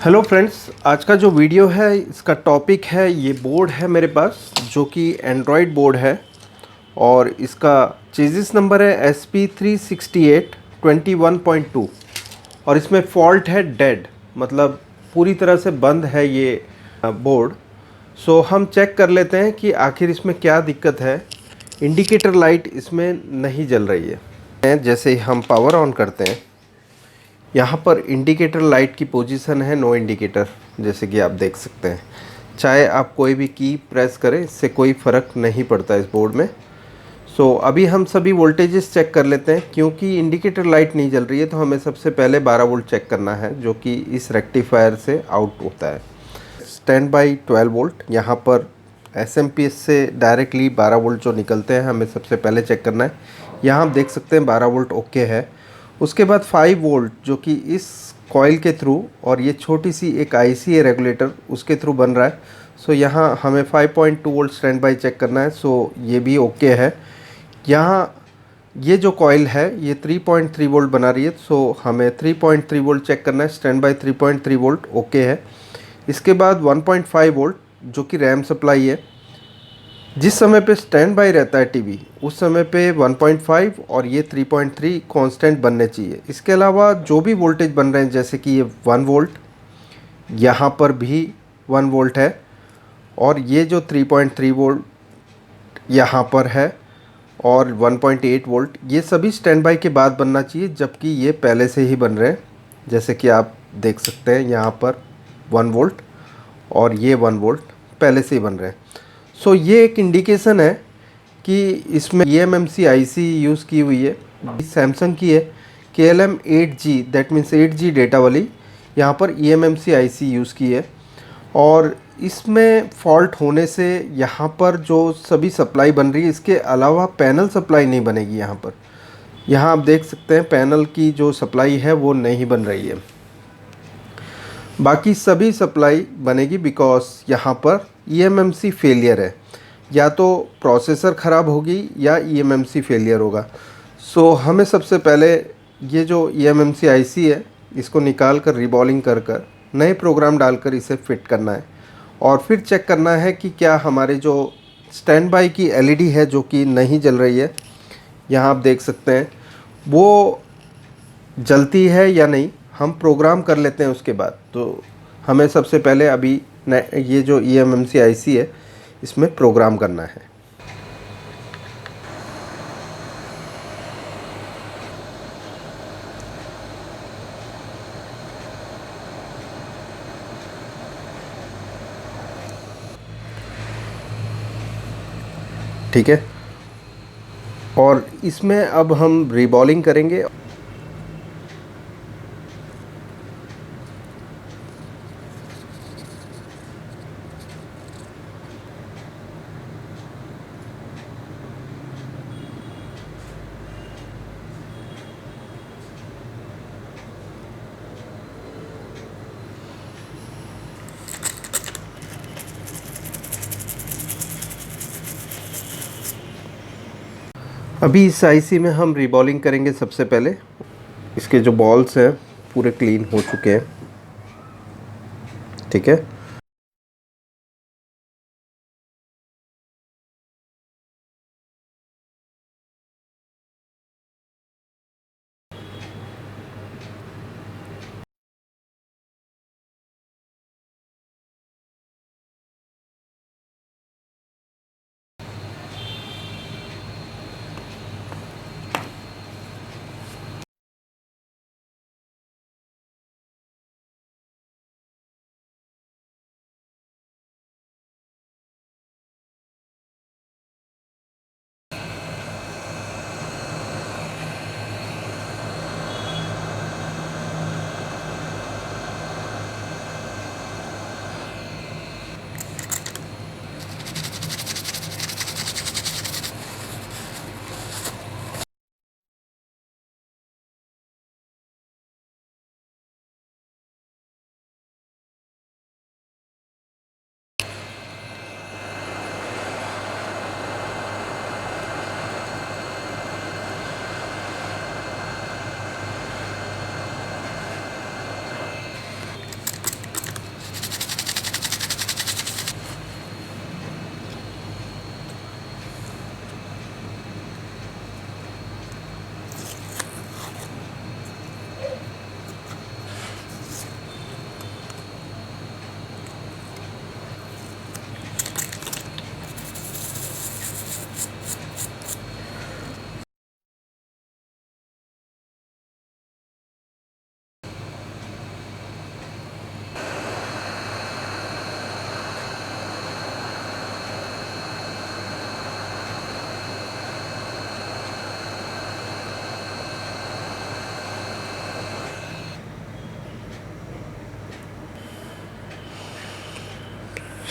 Hello friends, आज का जो वीडियो है इसका टॉपिक है, ये बोर्ड है मेरे पास जो कि एंड्रॉयड बोर्ड है और इसका चेसिस नंबर है SP36821.2 और इसमें फॉल्ट है डेड, मतलब पूरी तरह से बंद है ये बोर्ड। सो हम चेक कर लेते हैं कि आखिर इसमें क्या दिक्कत है। इंडिकेटर लाइट इसमें नहीं जल रही है। जैसे ही हम पावर ऑन करते हैं, यहाँ पर इंडिकेटर लाइट की पोजीशन है नो इंडिकेटर, जैसे कि आप देख सकते हैं। चाहे आप कोई भी की प्रेस करें, इससे कोई फ़र्क नहीं पड़ता इस बोर्ड में। अभी हम सभी वोल्टेजेस चेक कर लेते हैं। क्योंकि इंडिकेटर लाइट नहीं जल रही है तो हमें सबसे पहले 12 वोल्ट चेक करना है, जो कि इस रेक्टिफायर से आउट होता है। स्टैंड बाई 12 वोल्ट, यहाँ पर एसएमपीएस से डायरेक्टली 12 वोल्ट जो निकलते हैं हमें सबसे पहले चेक करना है। यहाँ आप देख सकते हैं 12 वोल्ट ओके है। उसके बाद 5 वोल्ट जो कि इस कॉइल के थ्रू, और ये छोटी सी एक आईसी है रेगुलेटर, उसके थ्रू बन रहा है। यहाँ हमें 5.2 वोल्ट स्टैंड बाई चेक करना है। ये भी ओके है। यहाँ ये जो कॉइल है ये 3.3 वोल्ट बना रही है, हमें 3.3 वोल्ट चेक करना है। स्टैंड बाई 3.3 वोल्ट ओके है। इसके बाद 1.5 वोल्ट जो कि रैम सप्लाई है। जिस समय पे स्टैंड बाई रहता है टीवी, उस समय पे 1.5 और ये 3.3 कांस्टेंट बनने चाहिए। इसके अलावा जो भी वोल्टेज बन रहे हैं, जैसे कि ये 1 वोल्ट, यहाँ पर भी 1 वोल्ट है, और ये जो 3.3 वोल्ट यहाँ पर है, और 1.8 वोल्ट, ये सभी स्टैंड बाई के बाद बनना चाहिए, जबकि ये पहले से ही बन रहे हैं। जैसे कि आप देख सकते हैं यहाँ पर 1 वोल्ट और ये 1 वोल्ट पहले से ही बन रहे हैं। ये एक इंडिकेशन है कि इसमें eMMC आईसी यूज़ की हुई है। सैमसंग की है KLM 8G, that means 8G data वाली, यहाँ पर eMMC आईसी यूज़ की है। और इसमें फॉल्ट होने से यहाँ पर जो सभी सप्लाई बन रही है, इसके अलावा पैनल सप्लाई नहीं बनेगी। यहाँ आप देख सकते हैं पैनल की जो सप्लाई है वो नहीं बन रही है। बाकी सभी सप्लाई बनेगी, बिकॉज यहाँ पर eMMC फेलियर है। या तो प्रोसेसर ख़राब होगी या eMMC फेलियर होगा। हमें सबसे पहले ये जो eMMC आईसी है, इसको निकाल कर रीबॉलिंग कर नए प्रोग्राम डालकर इसे फिट करना है। और फिर चेक करना है कि क्या हमारे जो स्टैंड बाई की एलईडी है जो कि नहीं जल रही है, यहाँ आप देख सकते हैं, वो जलती है या नहीं। हम प्रोग्राम कर लेते हैं उसके बाद। हमें सबसे पहले अभी ये जो eMMC आईसी है इसमें प्रोग्राम करना है। ठीक है, और इसमें अब हम रीबॉलिंग करेंगे। अभी इस आईसी में हम रीबॉलिंग करेंगे। सबसे पहले इसके जो बॉल्स हैं पूरे क्लीन हो चुके हैं। ठीक है।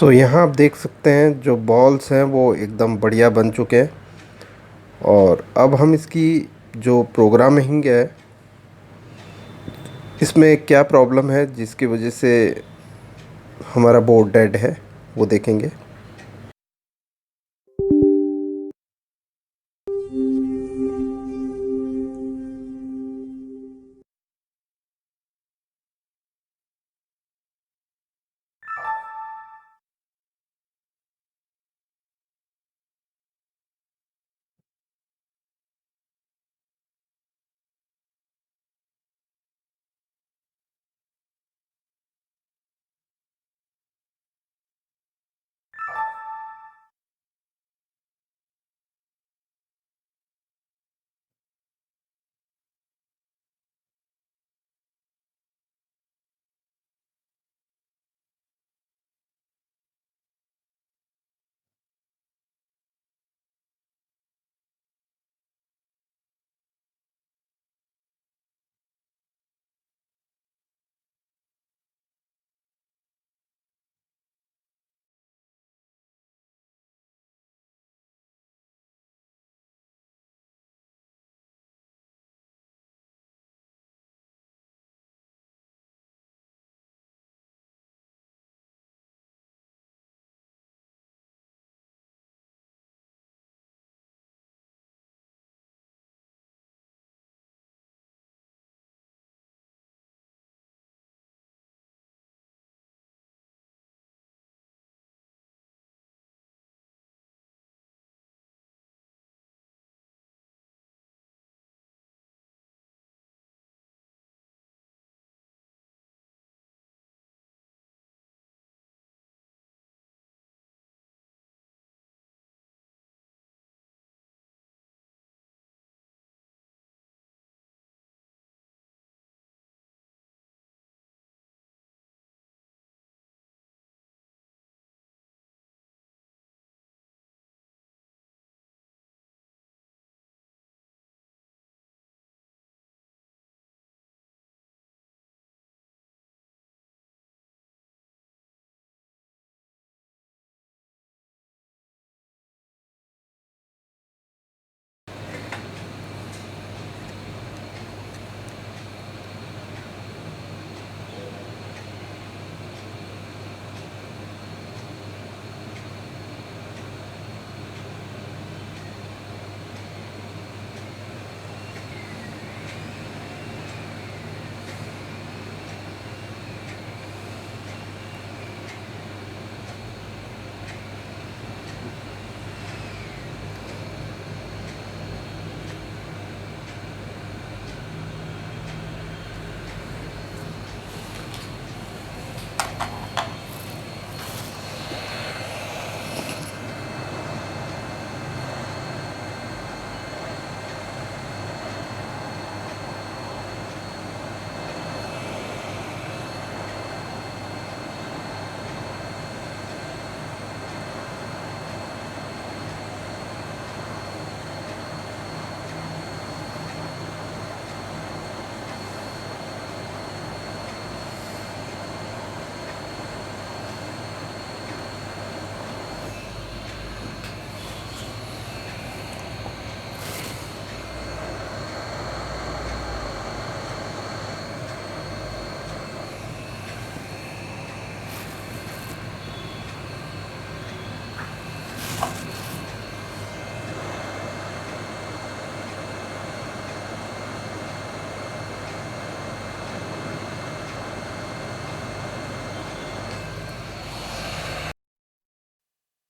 सो यहाँ आप देख सकते हैं जो बॉल्स हैं वो एकदम बढ़िया बन चुके हैं। और अब हम इसकी जो प्रोग्रामिंग है, इसमें क्या प्रॉब्लम है जिसकी वजह से हमारा बोर्ड डेड है, वो देखेंगे।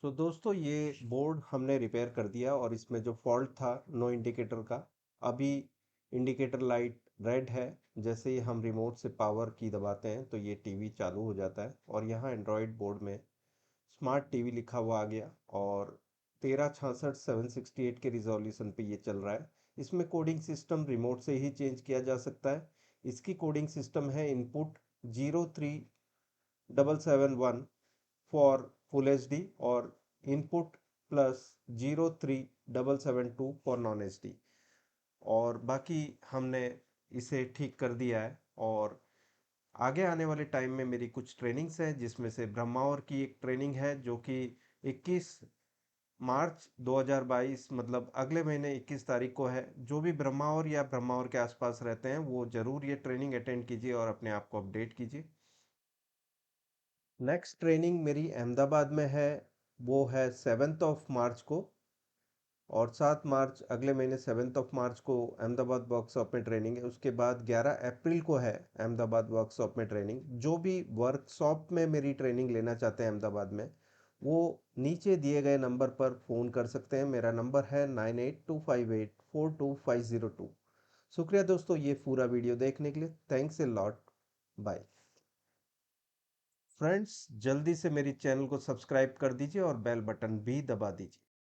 तो दोस्तों ये बोर्ड हमने रिपेयर कर दिया और इसमें जो फॉल्ट था नो इंडिकेटर का, अभी इंडिकेटर लाइट रेड है। जैसे ही हम रिमोट से पावर की दबाते हैं तो ये टीवी चालू हो जाता है और यहाँ एंड्रॉयड बोर्ड में स्मार्ट टीवी लिखा हुआ आ गया और 1366 768 के रिजोल्यूशन पे ये चल रहा है। इसमें कोडिंग सिस्टम रिमोट से ही चेंज किया जा सकता है। इसकी कोडिंग सिस्टम है input 03771 for full H D और input plus 03772 for non H D. और बाकी हमने इसे ठीक कर दिया है और आगे आने वाले टाइम में मेरी कुछ ट्रेनिंग्स हैं, जिसमें से ब्रह्मावर की एक ट्रेनिंग है जो कि 21 मार्च 2022 मतलब अगले महीने 21 तारीख को है। जो भी ब्रह्मावर या ब्रह्मावर के आसपास रहते हैं वो ज़रूर ये ट्रेनिंग अटेंड कीजिए और अपने आप को अपडेट कीजिए। नेक्स्ट ट्रेनिंग मेरी अहमदाबाद में है, वो है 7th ऑफ मार्च को। और 7 मार्च अगले महीने 7th ऑफ मार्च को अहमदाबाद वर्कशॉप में ट्रेनिंग है। उसके बाद 11 अप्रैल को है अहमदाबाद वर्कशॉप में ट्रेनिंग। जो भी वर्कशॉप में मेरी ट्रेनिंग लेना चाहते हैं अहमदाबाद में, वो नीचे दिए गए नंबर पर फ़ोन कर सकते हैं। मेरा नंबर है 9825842502। शुक्रिया दोस्तों ये पूरा वीडियो देखने के लिए। Thanks a lot. Bye friends, जल्दी से मेरी चैनल को सब्सक्राइब कर दीजिए और बेल बटन भी दबा दीजिए।